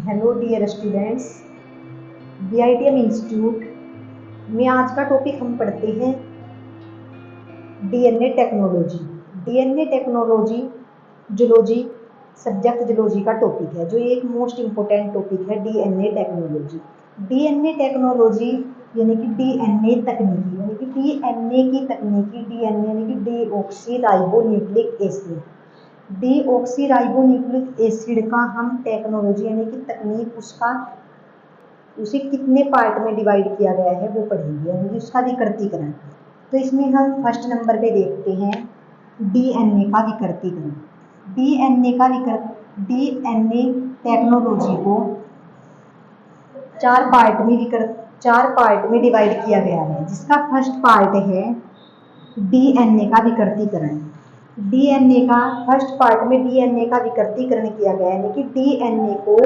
Hello dear students, बीआईटीएम institute में आज का टॉपिक हम पढ़ते हैं DNA technology. DNA technology zoology subject zoology का टॉपिक है, जो एक मोस्ट इम्पोर्टेंट टॉपिक है डीएनए टेक्नोलॉजी। डीएनए टेक्नोलॉजी यानी कि डीएनए तकनीकी, यानी कि डीएनए की तकनीकी, डीएनए यानी कि deoxy ribonucleic acid. Deoxyribonucleic acid का हम टेक्नोलॉजी यानी कि तकनीक उसे कितने पार्ट में डिवाइड किया गया है वो पढ़ेंगे, यानी कि उसका विकृतीकरण। तो इसमें हम फर्स्ट नंबर पे देखते हैं डीएनए का विकृतीकरण। डीएनए टेक्नोलॉजी को चार पार्ट में डिवाइड किया गया है, जिसका फर्स्ट पार्ट है डीएनए का विकृतीकरण। डीएनए का फर्स्ट पार्ट में डीएनए का विकृतीकरण किया गया है, यानी कि डीएनए को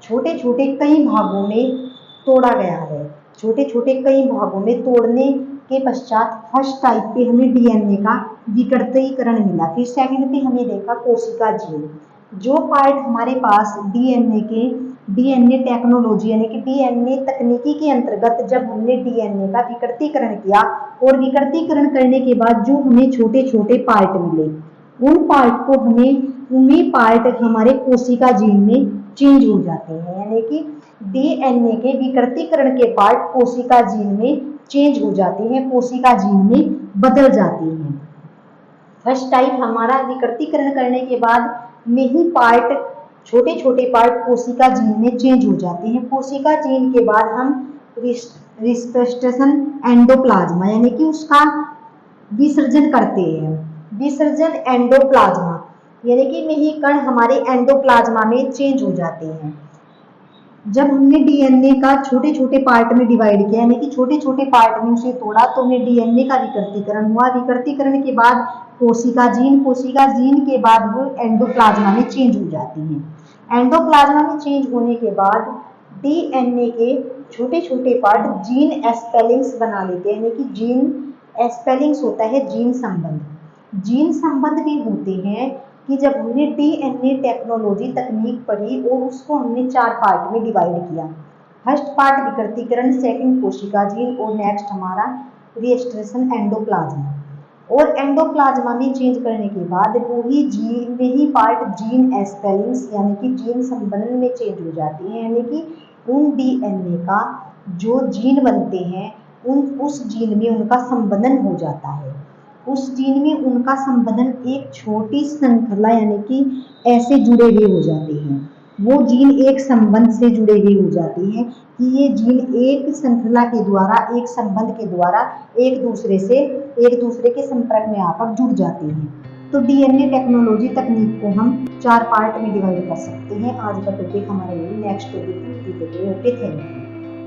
छोटे छोटे कई भागों में तोड़ा गया है। छोटे छोटे कई भागों में तोड़ने के पश्चात फर्स्ट टाइप पे हमें डीएनए का विकृतीकरण मिला। फिर सेकंड पे हमें देखा कोशिका झिल्ली। जो पार्ट हमारे पास डीएनए टेक्नोलॉजी यानी कि डीएनए तकनीकी के अंतर्गत जब हमने डीएनए का विकृतीकरण किया और विकृतीकरण करने के बाद जो हमें छोटे छोटे पार्ट मिले, उन्हीं पार्ट हमारे कोशिका झिल्ली में चेंज हो जाते हैं, यानी कि डीएनए के विकृतीकरण के पार्ट कोशिका झिल्ली में चेंज हो जाते हैं, कोशिका झिल्ली में बदल जाते हैं। फर्स्ट टाइप हमारा विकृतीकरण करने के बाद में ही पार्ट, छोटे छोटे पार्ट कोशिका झिल्ली में चेंज हो जाते हैं। कोशिका झिल्ली के बाद हम रिस्ट्रक्शन एंडोप्लाज्मा यानी कि उसका विसर्जन करते हैं। विसर्जन एंडोप्लाज्मा यानी कि में ही कण हमारे एंडोप्लाज्मा में चेंज हो जाते हैं। जब हमने डीएनए का छोटे छोटे पार्ट में डिवाइड किया, यानी कि छोटे छोटे पार्ट में उसे तोड़ा, तो हमें डीएनए का विकृतीकरण हुआ। विकृतीकरण के बाद कोशिका झिल्ली के बाद वो एंडोप्लाज्मा में चेंज हो जाती हैं। एंडोप्लाज्मा में चेंज होने के बाद डीएनए के छोटे छोटे पार्ट जीन एस्पेलिंग्स बना लेते हैं, यानी कि जीन एस्पेलिंग्स होता है जीन संबंध। जीन संबंध भी होते हैं कि जब हमने डीएनए टेक्नोलॉजी तकनीक पढ़ी और उसको हमने चार पार्ट में डिवाइड किया। फर्स्ट पार्ट विकृतीकरण, सेकंड कोशिका झिल्ली और नेक्स्ट हमारा रिएस्ट्रेशन एंडोप्लाज्मा। और एंडोप्लाज्मा में चेंज करने के बाद वही पार्ट जीन एस्पेलिंग्स यानी कि जीन संबंध में चेंज हो जाती है, यानी कि उन डीएनए का जो जीन बनते हैं उस जीन में उनका संबंधन हो जाता है। उस जीन में उनका संबंधन एक छोटी श्रृंखला यानी कि ऐसे जुड़े हुए हो जाते हैं। वो जीन एक संबंध से जुड़े हुए हो जाते हैं कि ये जीन एक श्रृंखला के द्वारा, एक संबंध के द्वारा एक दूसरे के संपर्क में आकर जुड़ जाते हैं। तो डीएनए टेक्नोलॉजी तकनीक को हम चार पार्ट में डिवाइड कर सकते हैं। आज का टॉपिक हमारा यही, next topic. Okay, thank you.